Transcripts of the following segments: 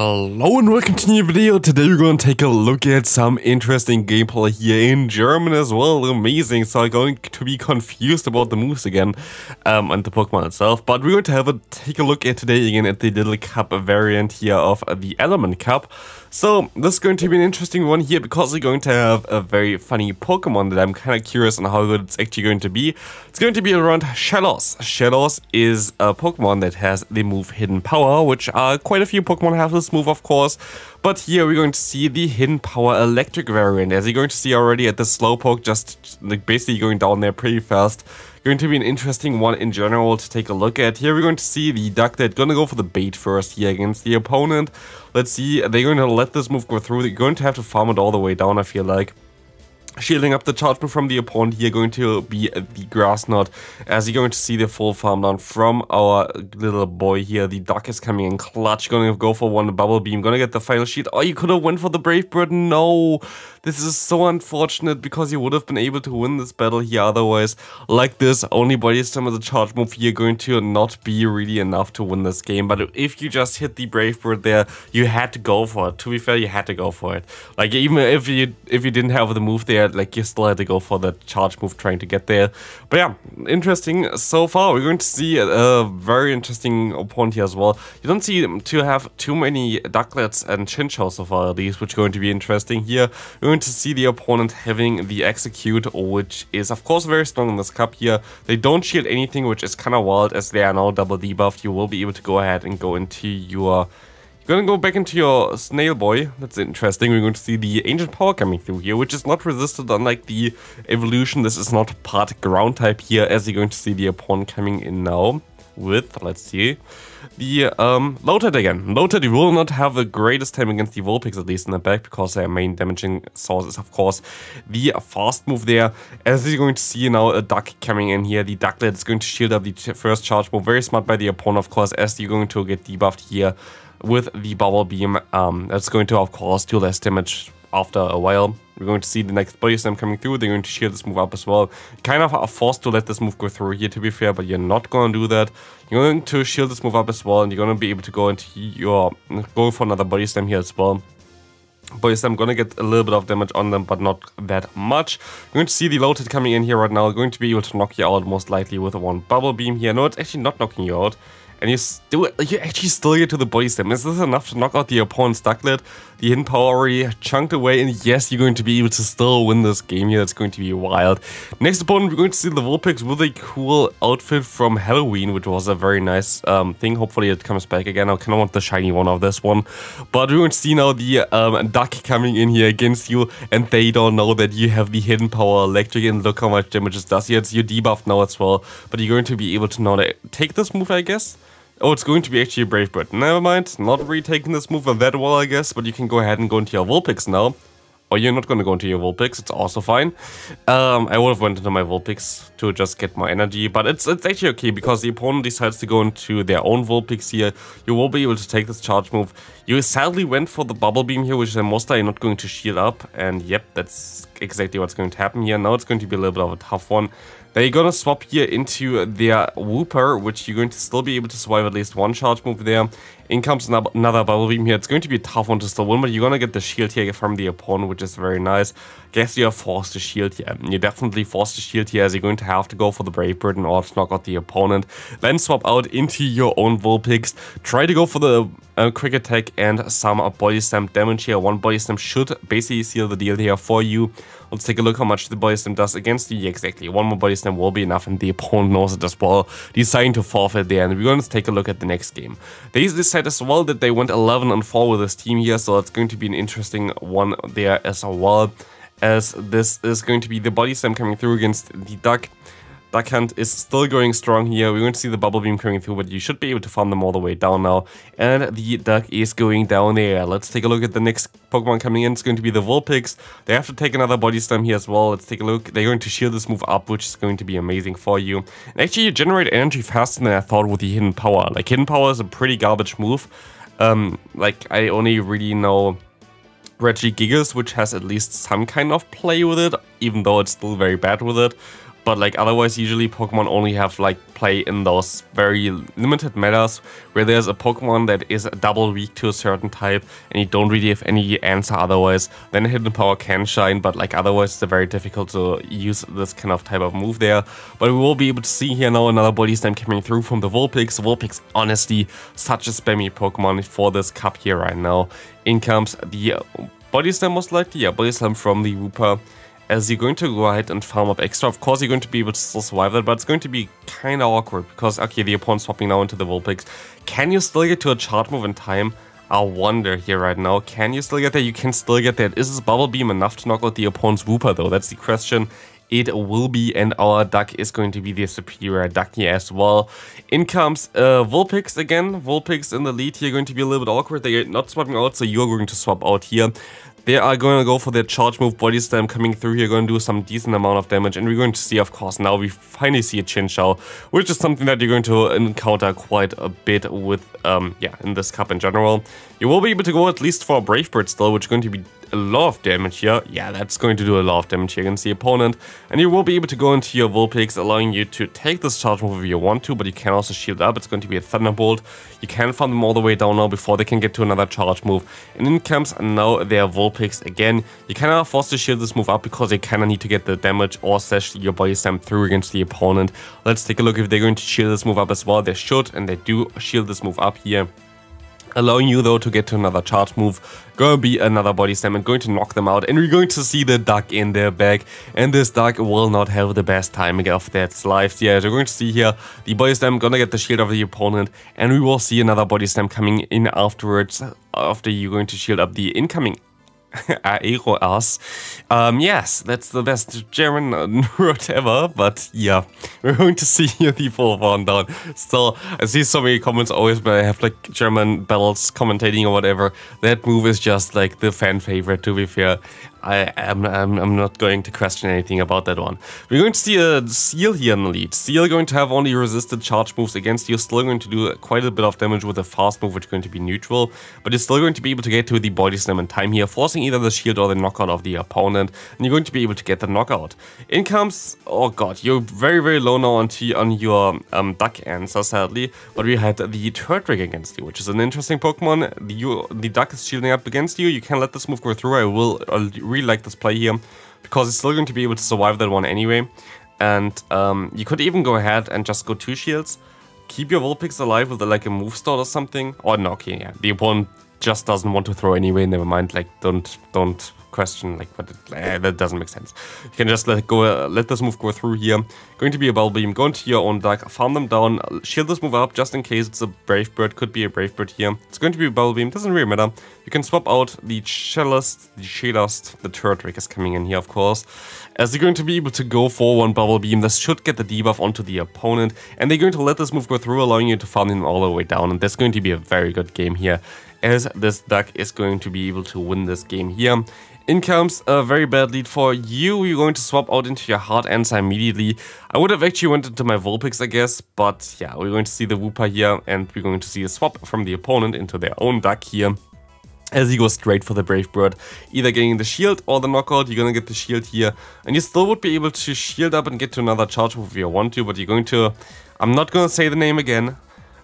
Hello and welcome to a new video. Today we're going to take a look at some interesting gameplay here in German as well. Amazing. So I'm going to be confused about the moves again and the Pokemon itself. But we're going to take a look at today again at the little cup variant here of the Element Cup. So this is going to be an interesting one here because we're going to have a very funny Pokemon that I'm kind of curious on how good it's actually going to be. It's going to be around Shellos. Shellos is a Pokemon that has the move Hidden Power, which quite a few Pokemon have this move, of course. But here we're going to see the Hidden Power Electric variant, as you're going to see already at the Slowpoke, just like basically going down there pretty fast. Going to be an interesting one in general to take a look at. Here we're going to see the Ducklett gonna go for the bait first here against the opponent. Let's see, they're going to let this move go through. They're going to have to farm it all the way down, I feel like. Shielding up the charge move from the opponent here, going to be the Grass Knot, as you're going to see the full farm down from our little boy here. The Duck is coming in clutch, going to go for one Bubble Beam, gonna get the final shield. Oh, you could have went for the Brave Bird. No, this is so unfortunate because you would have been able to win this battle here otherwise. Like this, only Body Slam as a charge move here going to not be really enough to win this game. But if you just hit the Brave Bird there, you had to go for it. To be fair, you had to go for it. Like even if you didn't have the move there, like you still had to go for that charge move trying to get there. But yeah, interesting so far. We're going to see a very interesting opponent here as well. You don't see them to have too many Duckletts and Chinchos so far, at least, which is going to be interesting here. We're going to see the opponent having the Execute, which is of course very strong in this cup here. They don't shield anything, which is kind of wild, as they are now double debuffed. You will be able to go ahead and go into your... Gonna go back into your Snail Boy. That's interesting. We're going to see the Ancient Power coming through here, which is not resisted unlike the evolution. This is not part ground type here, as you're going to see the opponent coming in now with, let's see, the Loaded again. Loaded will not have the greatest time against the Vulpix, at least in the back, because their main damaging source is of course the fast move there. As you're going to see now a Duck coming in here, the Ducklet is going to shield up the first charge move. Very smart by the opponent, of course, as you're going to get debuffed here with the Bubble Beam. That's going to of course do less damage after a while. We're going to see the next Body Slam coming through. They're going to shield this move up as well. Kind of are forced to let this move go through here, to be fair, but you're not going to do that. You're going to shield this move up as well, and you're going to be able to go into your... go for another Body Slam here as well. Body Slam gonna get a little bit of damage on them, but not that much. You're going to see the Loaded coming in here right now. Going to be able to knock you out most likely with one Bubble Beam here. No, it's actually not knocking you out. And you actually still get to the Body Slam. Is this enough to knock out the opponent's Ducklet? The Hidden Power already chunked away, and yes, you're going to be able to still win this game here. It's going to be wild. Next opponent, we're going to see the Vulpix with a cool outfit from Halloween, which was a very nice thing. Hopefully it comes back again. I kind of want the shiny one of this one. But we're going to see now the Duck coming in here against you, and they don't know that you have the Hidden Power Electric, and look how much damage it does. Yeah, it's your debuff now as well, but you're going to be able to now take this move, I guess. Oh, it's going to be actually a Brave Bird. Never mind, not really taking this move that well, I guess, but you can go ahead and go into your Vulpix now. Or you're not going to go into your Vulpix, it's also fine. I would have went into my Vulpix to just get more energy, but it's actually okay, because the opponent decides to go into their own Vulpix here. You will be able to take this charge move. You sadly went for the Bubble Beam here, which I'm most likely not going to shield up, and yep, that's exactly what's going to happen here. Now it's going to be a little bit of a tough one. They're gonna swap here into their Wooper, which you're going to still be able to survive at least one charge move there. In comes another Bubble Beam here. It's going to be a tough one to still win, but you're gonna get the shield here from the opponent, which is very nice. Guess you're forced to shield here. You're definitely forced to shield here, as you're going to have to go for the Brave Bird in order to knock out the opponent. Then swap out into your own Vulpix. Try to go for the quick attack and some Body Slam damage here. One Body Slam should basically seal the deal here for you. Let's take a look how much the Body Slam does against you. Exactly, one more Body Slam will be enough, and the opponent knows it as well, deciding to forfeit there. And we're going to take a look at the next game. They decide as well that they went 11-4 with this team here, so it's going to be an interesting one there as well, as this is going to be the Body Slam coming through against the Duck. Duck Hunt is still going strong here. We're going to see the Bubble Beam coming through, but you should be able to farm them all the way down now. And the Duck is going down there. Let's take a look at the next Pokemon coming in. It's going to be the Vulpix. They have to take another Body Slam here as well. Let's take a look. They're going to shield this move up, which is going to be amazing for you. And actually, you generate energy faster than I thought with the Hidden Power. Like, Hidden Power is a pretty garbage move. Like, I only really know Regigigas, which has at least some kind of play with it, even though it's still very bad with it. but like otherwise usually Pokemon only have like play in those very limited metas where there's a Pokemon that is double weak to a certain type and you don't really have any answer otherwise. Then Hidden Power can shine, but like otherwise it's very difficult to use this kind of type of move there. But we will be able to see here now another Body Slam coming through from the Vulpix. Vulpix, honestly, such a spammy Pokemon for this cup here right now. In comes the Body Slam most likely, yeah, Body Slam from the Wooper. As you're going to go ahead and farm up extra. Of course you're going to be able to still survive that, but it's going to be kinda awkward because, okay, the opponent's swapping now into the Vulpix. Can you still get to a charge move in time? I wonder here right now. Can you still get there? You can still get there. Is this Bubble Beam enough to knock out the opponent's Wooper though? That's the question. It will be, and our Duck is going to be the superior Duck here as well. In comes Vulpix again. Vulpix in the lead here, going to be a little bit awkward. They're not swapping out, so you're going to swap out here. They are going to go for their charge move, Body Slam coming through here, going to do some decent amount of damage. And we're going to see, of course, now we finally see a Chinchou, which is something that you're going to encounter quite a bit with, yeah, in this cup in general. You will be able to go at least for a Brave Bird still, which is going to be a lot of damage here. Yeah, that's going to do a lot of damage here against the opponent. And you will be able to go into your Vulpix, allowing you to take this charge move if you want to, but you can also shield up. It's going to be a Thunderbolt. You can farm them all the way down now before they can get to another charge move. And in comes now their Vulpix again. You kind of forced to shield this move up because they kind of need to get the damage or slash your Body Slam through against the opponent. Let's take a look if they're going to shield this move up as well. They should, and they do shield this move up here. Allowing you though to get to another charge move. Gonna be another Body Slam and going to knock them out, and we're going to see the Duck in their bag, and this Duck will not have the best timing of its life. Yeah, we're going to see here the Body Slam gonna get the shield of the opponent, and we will see another Body Slam coming in afterwards, after you're going to shield up the incoming Aero-Ass. Yes, that's the best German word ever, but yeah, we're going to see here the full farm down. Still, I see so many comments always where I have like German battles commentating or whatever. That move is just like the fan favorite, to be fair. I'm not going to question anything about that one. We're going to see a Seal here in the lead. Seal going to have only resisted charge moves against you. Still going to do quite a bit of damage with a fast move, which is going to be neutral. But you're still going to be able to get to the Body Slam in time here, forcing either the shield or the knockout of the opponent. And you're going to be able to get the knockout. In comes, oh god, you're very, very low now on your Duck answer, sadly. But we had the Turtwig against you, which is an interesting Pokemon. The Duck is shielding up against you. You can let this move go through. I'll really like this play here because it's still going to be able to survive that one anyway. And you could even go ahead and just go 2 shields, keep your Vulpix alive with like a move stall or something. Or no, okay, yeah, the opponent just doesn't want to throw anyway. Never mind, like don't question like what that doesn't make sense. You can just let this move go through here. Going to be a Bubble Beam, go into your own Duck, farm them down, shield this move up just in case it's a Brave Bird. Could be a Brave Bird here. It's going to be a Bubble Beam, doesn't really matter. You can swap out the Shellos, the Turtwig is coming in here, of course. As you're going to be able to go for one Bubble Beam, this should get the debuff onto the opponent, and they're going to let this move go through, allowing you to farm him all the way down, and that's going to be a very good game here, as this Duck is going to be able to win this game here. In comes a very bad lead for you. You're going to swap out into your hard answer immediately. I would have actually went into my Vulpix, I guess, but yeah, we're going to see the Wooper here, and we're going to see a swap from the opponent into their own Duck here. As he goes straight for the Brave Bird, either getting the shield or the knockout. You're gonna get the shield here, and you still would be able to shield up and get to another charge move if you want to, but you're going to... I'm not gonna say the name again.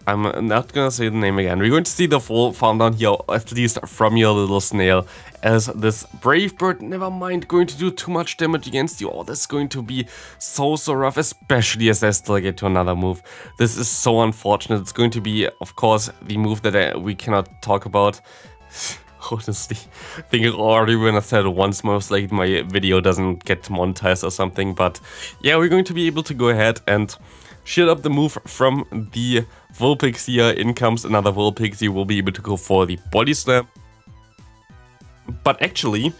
We're going to see the full farm down here, at least from your little snail, as this Brave Bird, never mind, going to do too much damage against you. Oh, this is going to be so rough, especially as I still get to another move. This is so unfortunate. It's going to be, of course, the move that we cannot talk about. Honestly, I think I already when I said it once, most likely my video doesn't get monetized or something, but yeah, we're going to be able to go ahead and shield up the move from the Vulpix here. In comes another Vulpix. You will be able to go for the Body Slam. But actually,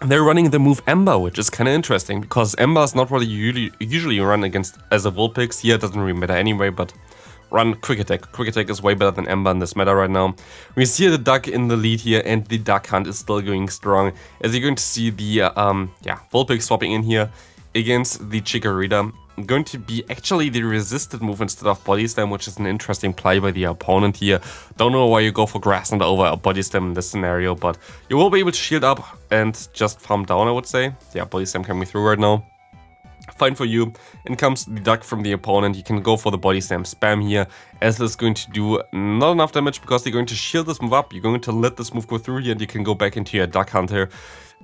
they're running the move Ember, which is kind of interesting, because Ember is not what you usually run against as a Vulpix. Here it doesn't really matter anyway, but run Quick Attack. Quick Attack is way better than Ember in this meta right now. We see the Duck in the lead here, and the Duck Hunt is still going strong, as you're going to see the Vulpix swapping in here against the Chikorita. Going to be actually the resisted move instead of Body Slam, which is an interesting play by the opponent here. Don't know why you go for Grass Knot over a Body Slam in this scenario, but you will be able to shield up and just farm down, I would say. Yeah, Body Slam coming through right now. Fine for you. In comes the duck from the opponent. You can go for the body slam spam here, as it's going to do not enough damage because they're going to shield this move up. You're going to let this move go through here, and you can go back into your duck hunter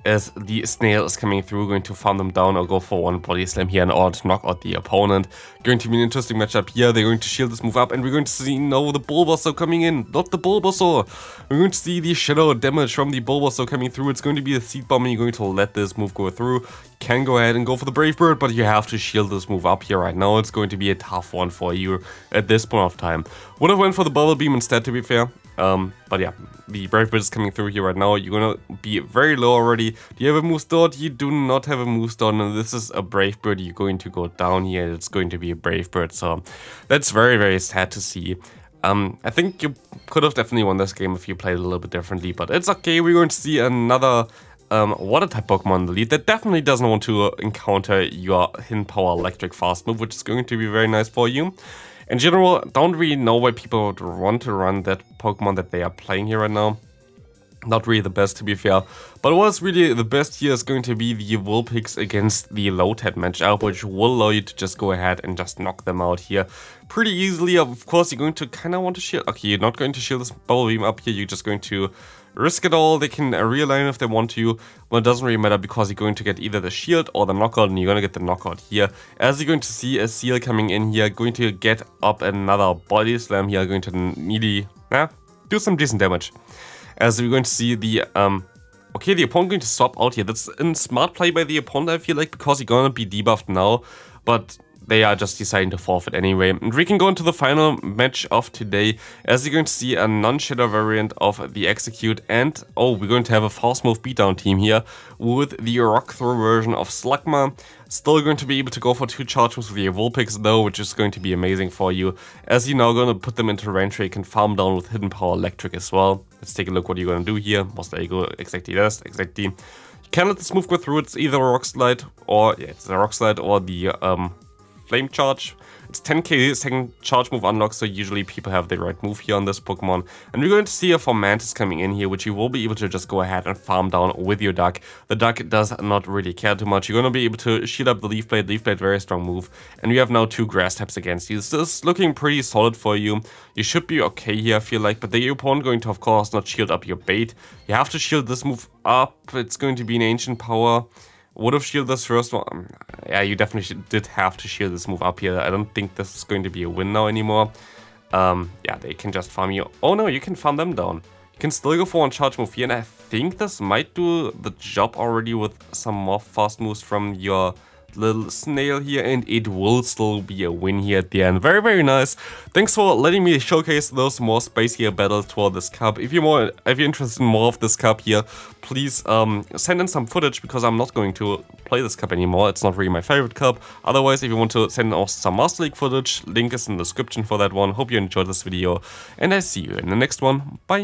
as the snail is coming through, going to farm them down or go for one body slam here in order to knock out the opponent. Going to be an interesting matchup here. They're going to shield this move up, and we're going to see, no, the Bulbasaur coming in, not the Bulbasaur. We're going to see the shadow damage from the Bulbasaur coming through. It's going to be a seed bomb, and you're going to let this move go through. You can go ahead and go for the Brave Bird, but you have to shield this move up here right now. It's going to be a tough one for you at this point of time. Would have went for the Bubble Beam instead, to be fair. But yeah, the Brave Bird is coming through here right now. You're gonna be very low already. Do you have a Moose Dot? You do not have a Moose Dot, and this is a Brave Bird. You're going to go down here. It's going to be a Brave Bird, so that's very, very sad to see. I think you could have definitely won this game if you played a little bit differently, but it's okay. We're going to see another water-type Pokemon in the lead that definitely doesn't want to encounter your Hidden Power Electric fast move, which is going to be very nice for you. In general, don't really know why people would want to run that Pokemon that they are playing here right now. Not really the best, to be fair. But what's really the best here is going to be the Vulpix against the Lotad matchup, which will allow you to just go ahead and just knock them out here pretty easily. Of course, you're going to kind of want to shield. Okay, you're not going to shield this Bubble Beam up here. You're just going to risk it all. They can realign if they want to, but it doesn't really matter because you're going to get either the shield or the knockout, and you're going to get the knockout here. As you're going to see a Seal coming in here, going to get up another body slam here, going to nearly do some decent damage. As we're going to see the okay, the opponent going to swap out here. That's a smart play by the opponent, I feel like, because you're going to be debuffed now, but they are just deciding to forfeit anyway. And we can go into the final match of today, as you're going to see a non-shadow variant of the Execute, and we're going to have a fast move beatdown team here with the Rock Throw version of Slugma. Still going to be able to go for 2 charge moves with the Vulpix though, which is going to be amazing for you, as you're now going to put them into range where you can farm down with Hidden Power Electric as well. Let's take a look what you're going to do here. There you go, exactly this, exactly. You can let this move go through. It's either a Rock Slide or, yeah, it's a Rock Slide or the Flame Charge. It's 10k second charge move unlock, so usually people have the right move here on this Pokemon. And we're going to see a Fomantis coming in here, which you will be able to just go ahead and farm down with your duck. The duck does not really care too much. You're going to be able to shield up the Leaf Blade. Leaf Blade, very strong move. And we have now 2 grass types against you. This is looking pretty solid for you. You should be okay here, I feel like. But the opponent going to, of course, not shield up your bait. You have to shield this move up. It's going to be an Ancient Power. Would have shielded this first one. Yeah, you definitely did have to shield this move up here. I don't think this is going to be a win now anymore. Yeah, they can just farm you. Oh no, you can farm them down. You can still go for 1 charge move here, and I think this might do the job already with some more fast moves from your little snail here, and it will still be a win here at the end. Very, very nice. Thanks for letting me showcase those more spicier battles for this cup. If you're interested in more of this cup here, please send in some footage, because I'm not going to play this cup anymore. It's not really my favorite cup. Otherwise, if you want to send in also some Master League footage, link is in the description for that one. Hope you enjoyed this video, and I see you in the next one. Bye.